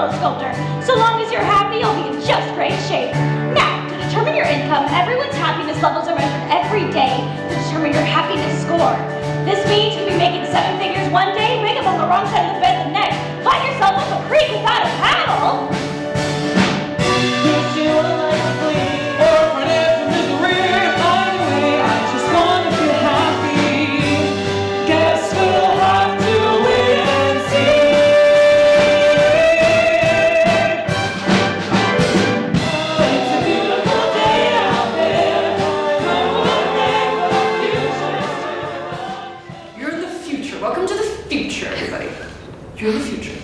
marble sculptor. So long as you're happy, you'll be in just great shape. Now, to determine your income, everyone's happiness levels are measured every day to determine your happiness score. This means you can be making 7 figures one day, wake up on the wrong side of the bed the next, find yourself up a creek without a paddle. You're the future.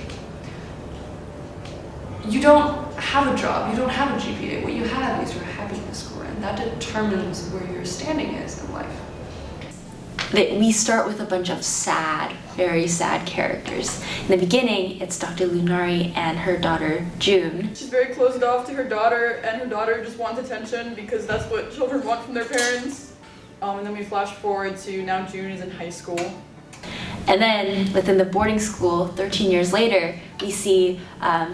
You don't have a job, you don't have a GPA. What you have is your happiness score, and that determines where your standing is in life. We start with a bunch of sad, very sad characters. In the beginning, it's Dr. Lunari and her daughter, June. She's very closed off to her daughter, and her daughter just wants attention because that's what children want from their parents. And then we flash forward to now June is in high school. And then within the boarding school, 13 years later, we see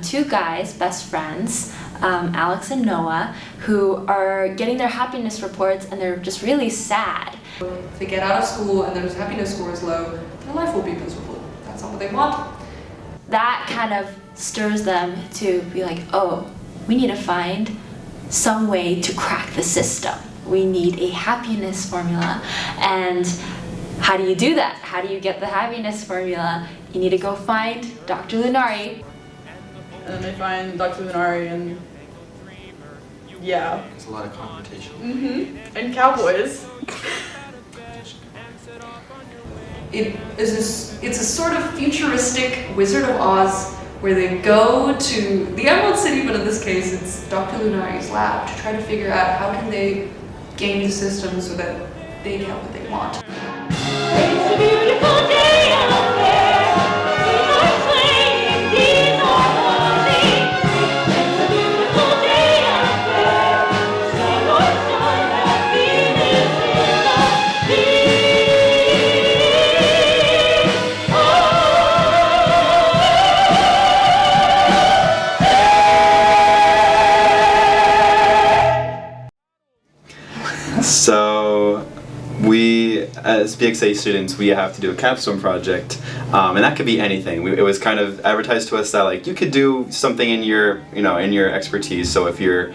2 guys, best friends, Alex and Noah, who are getting their happiness reports and they're just really sad. If they get out of school and their happiness score is low, their life will be miserable. That's not what they want. That kind of stirs them to be like, oh, we need to find some way to crack the system. We need a happiness formula. And how do you do that? How do you get the happiness formula? You need to go find Dr. Lunari. And then they find Dr. Lunari and yeah. There's a lot of confrontation. Mm-hmm. And cowboys. It's a sort of futuristic Wizard of Oz where they go to the Emerald City, but in this case it's Dr. Lunari's lab to try to figure out how can they game the system so that they get what they want. It's a beautiful day out there. We are playing these harmony. It's a beautiful day out there. Sing our song, happiness in the sea. So we, as BXA students, we have to do a capstone project, and that could be anything. It was kind of advertised to us that like you could do something in your, in your expertise. So if you're,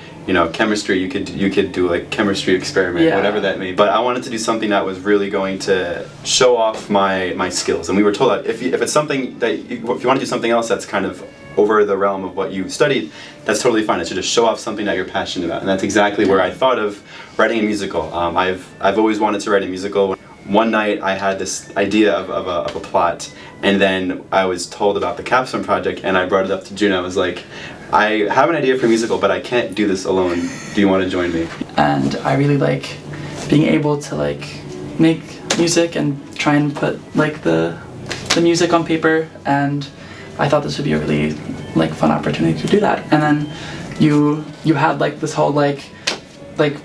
chemistry, you could do like chemistry experiment, whatever that may be. But I wanted to do something that was really going to show off my skills. And we were told that if it's something that if you want to do something else that's kind of over the realm of what you studied, that's totally fine. It should just show off something that you're passionate about, and that's exactly where I thought of writing a musical. I've always wanted to write a musical. One night I had this idea of a plot, and then I was told about the capstone project, and I brought it up to June. I was like, I have an idea for a musical, but I can't do this alone. Do you want to join me? And I really like being able to make music and try and put the music on paper, and I thought this would be a really fun opportunity to do that. And then you had this whole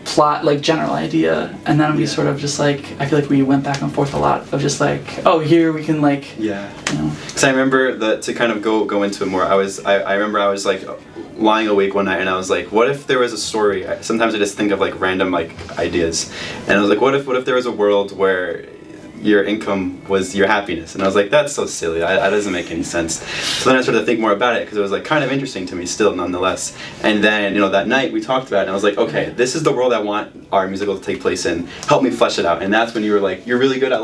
plot general idea, and then we sort of just I feel like we went back and forth a lot of just oh, here we can Because I remember to kind of go into it more. I remember I was lying awake one night and I was like, what if there was a story? Sometimes I just think of random ideas, and I was like, what if there was a world where your income was your happiness? And I was like, that's so silly, that doesn't make any sense. So then I started to think more about it, because it was kind of interesting to me still nonetheless. And then that night we talked about it, and I was like, okay, this is the world I want our musical to take place in, help me flesh it out. And that's when you were you're really good at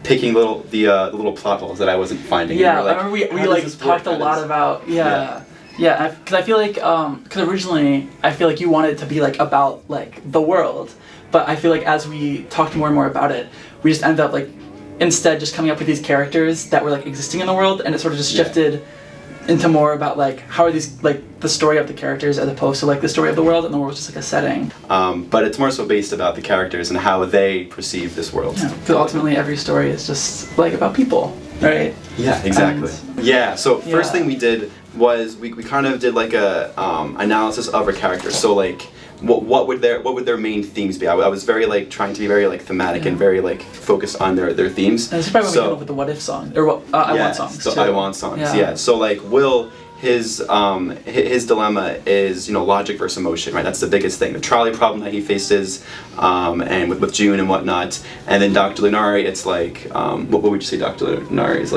picking the little plot holes that I wasn't finding. Yeah, I remember we talked a lot about because I feel because originally I feel you wanted it to be about the world, but I feel as we talked more and more about it, we just ended up instead just coming up with these characters that were existing in the world, and it sort of just shifted into more about how are these the story of the characters as opposed to the story of the world, and the world was just a setting. But it's more so based about the characters and how they perceive this world. Yeah, because ultimately every story is just about people, right? Yeah, exactly. So first thing we did was we kind of did a analysis of our characters. So what would their main themes be? I was very trying to be very thematic and very focused on their themes. And this is probably when we came up with the What If song, or I Want songs. So too. I Want songs. Yeah. So Will, his dilemma is, logic versus emotion, right? That's the biggest thing. The trolley problem that he faces, and with June and whatnot. And then Dr. Lunari, it's like, what would you say Dr. Lunari's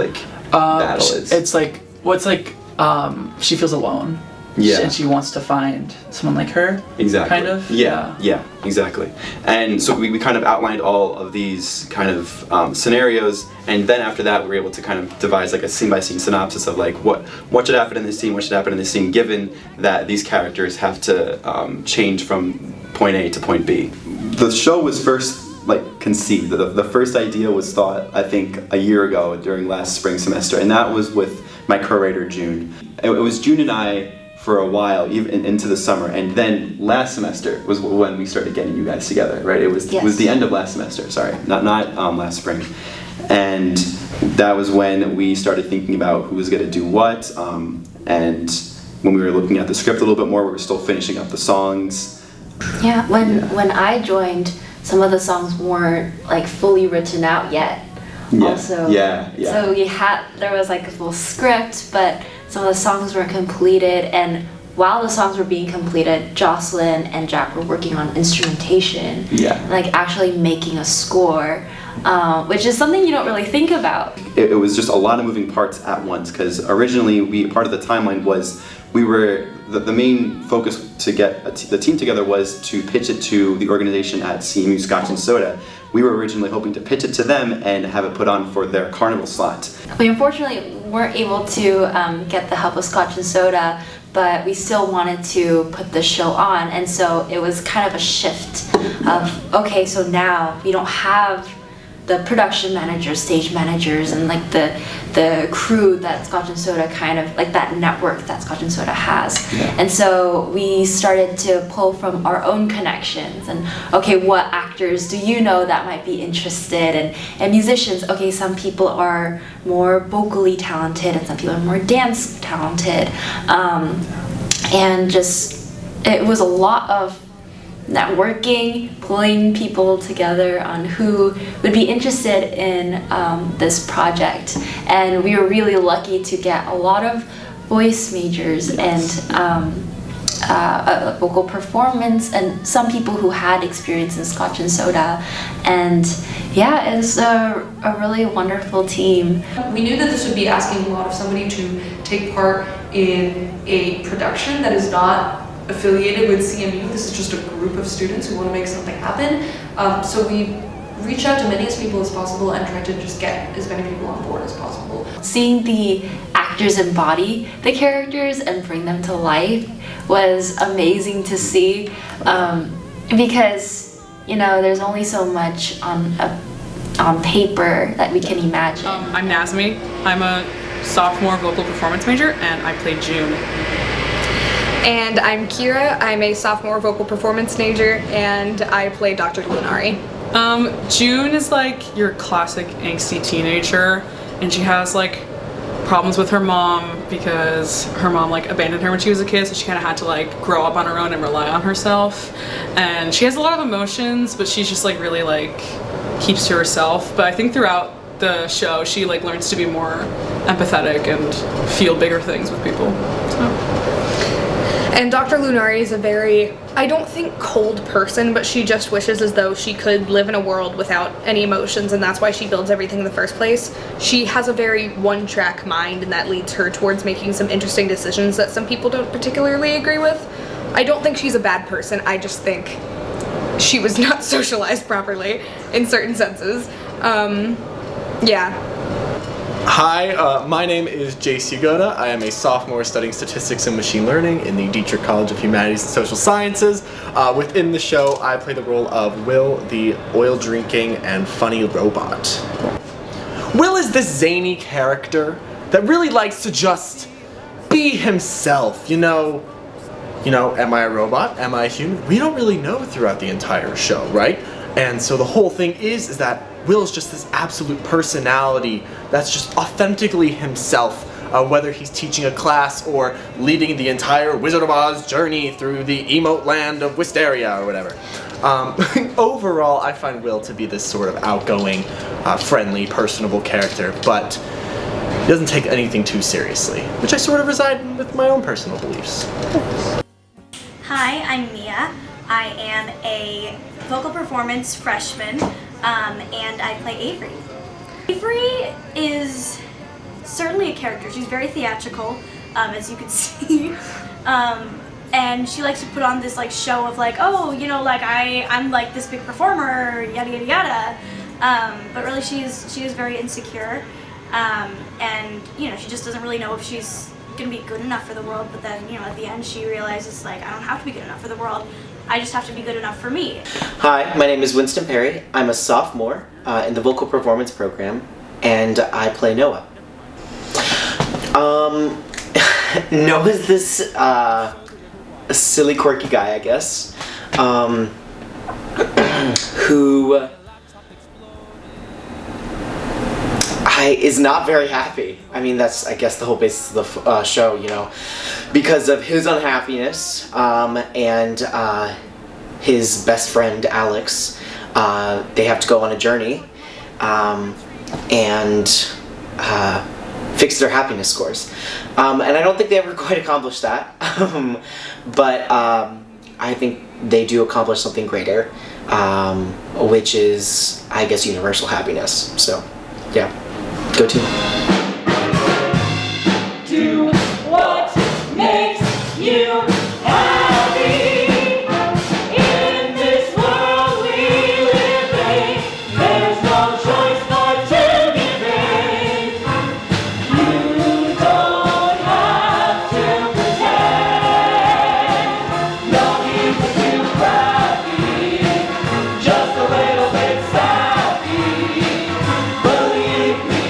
battle is? It's like, she feels alone. Yeah. And she wants to find someone like her. Exactly. Kind of. Yeah, exactly. And so we kind of outlined all of these kind of scenarios, and then after that we were able to kind of devise like a scene-by-scene synopsis of like what should happen in this scene, what should happen in this scene, given that these characters have to change from point A to point B. The show was first conceived. The first idea was thought, I think, a year ago during last spring semester, and that was with my co-writer June. It was June and I for a while, even into the summer, and then last semester was when we started getting you guys together, right? It was the end of last semester, sorry, not last spring, and that was when we started thinking about who was going to do what, and when we were looking at the script a little bit more, we were still finishing up the songs. Yeah, when I joined, some of the songs weren't fully written out yet. Yeah. Also, So there was a full script, but some of the songs were completed, and while the songs were being completed, Jocelyn and Jack were working on instrumentation. Yeah. Actually making a score, which is something you don't really think about. It was just a lot of moving parts at once, because originally part of the timeline was the main focus to get the team together was to pitch it to the organization at CMU Scotch and Soda. We were originally hoping to pitch it to them and have it put on for their carnival slot. We unfortunately weren't able to get the help of Scotch and Soda, but we still wanted to put the show on, and so it was kind of a shift of, okay, so now we don't have the production managers, stage managers, and the crew that Scotch and Soda kind of, that network that Scotch and Soda has. Yeah. And so we started to pull from our own connections, and okay, what actors do you know that might be interested, and musicians, okay, some people are more vocally talented and some people are more dance talented, and just, it was a lot of networking, pulling people together on who would be interested in this project. And we were really lucky to get a lot of voice majors and vocal performance, and some people who had experience in Scotch and Soda. And yeah, it's a really wonderful team. We knew that this would be asking a lot of somebody to take part in a production that is not affiliated with CMU. This is just a group of students who want to make something happen. So we reached out to many as people as possible and tried to just get as many people on board as possible. Seeing the actors embody the characters and bring them to life was amazing to see, because there's only so much on paper that we can imagine. I'm Nazmi. I'm a sophomore vocal performance major, and I play June. And I'm Kira. I'm a sophomore vocal performance major, and I play Dr. Lunari. June is your classic angsty teenager, and she has problems with her mom because her mom abandoned her when she was a kid, so she kind of had to grow up on her own and rely on herself. And she has a lot of emotions, but she's just really keeps to herself. But I think throughout the show she learns to be more empathetic and feel bigger things with people. So. And Dr. Lunari is a very, I don't think cold person, but she just wishes as though she could live in a world without any emotions, and that's why she builds everything in the first place. She has a very one-track mind, and that leads her towards making some interesting decisions that some people don't particularly agree with. I don't think she's a bad person, I just think she was not socialized properly in certain senses. Yeah. Hi, my name is J.C. Goda. I am a sophomore studying statistics and machine learning in the Dietrich College of Humanities and Social Sciences. Within the show, I play the role of Will, the oil-drinking and funny robot. Will is this zany character that really likes to just be himself, am I a robot? Am I a human? We don't really know throughout the entire show, right? And so the whole thing is that Will's just this absolute personality that's just authentically himself, whether he's teaching a class or leading the entire Wizard of Oz journey through the Emote land of Wisteria or whatever. Overall, I find Will to be this sort of outgoing, friendly, personable character, but he doesn't take anything too seriously, which I sort of reside in with my own personal beliefs. Hi, I'm Mia. I am a vocal performance freshman, and I play Avery. Avery is certainly a character. She's very theatrical, as you can see. And she likes to put on this like show of like, oh, you know, like I'm like this big performer, yada yada yada. But really she is very insecure. And you know, she just doesn't really know if she's gonna be good enough for the world, but then, you know, at the end she realizes like, I don't have to be good enough for the world. I just have to be good enough for me. Hi, my name is Winston Perry. I'm a sophomore in the vocal performance program, and I play Noah. Noah's this silly, quirky guy, I guess, who is not very happy. I mean, that's, I guess, the whole basis of the show, you know, because of his unhappiness, and his best friend, Alex, they have to go on a journey, and fix their happiness scores. And I don't think they ever quite accomplished that, but I think they do accomplish something greater, which is, I guess, universal happiness. So, yeah. Go team. Do what makes you happy. In this world we live in, there's no choice but to be brave. You don't have to pretend. No need to feel crappy, just a little bit sappy. Believe me.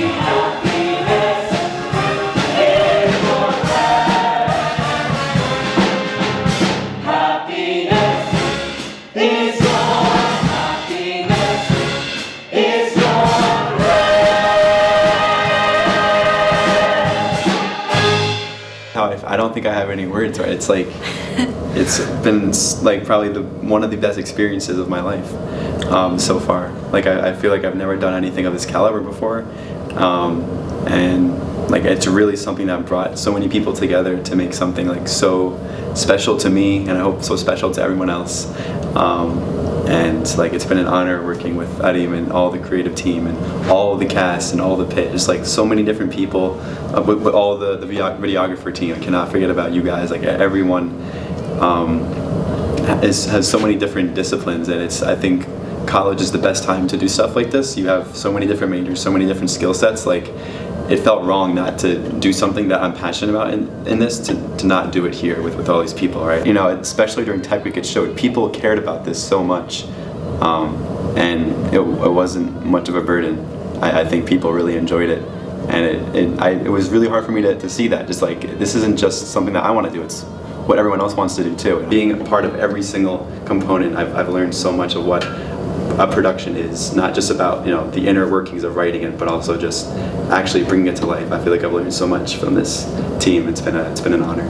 I don't think I have any words, right? It's like, it's been like probably one of the best experiences of my life so far. Like I feel like I've never done anything of this caliber before, and like it's really something that brought so many people together to make something like so special to me, and I hope so special to everyone else. And like it's been an honor working with Adim and all the creative team and all the cast and all the pit, just like so many different people, with all the videographer team. I cannot forget about you guys. Like everyone has so many different disciplines, and I think college is the best time to do stuff like this. You have so many different majors, so many different skill sets. Like it felt wrong not to do something that I'm passionate about in this, to not do it here with all these people, right? You know, especially during Tech Week, it showed people cared about this so much, and it wasn't much of a burden. I think people really enjoyed it, and it was really hard for me to see that. Just like, this isn't just something that I want to do, it's what everyone else wants to do too. Being a part of every single component, I've learned so much of what a production is, not just about, you know, the inner workings of writing it, but also just actually bringing it to life. I feel like I've learned so much from this team. It's been an honor.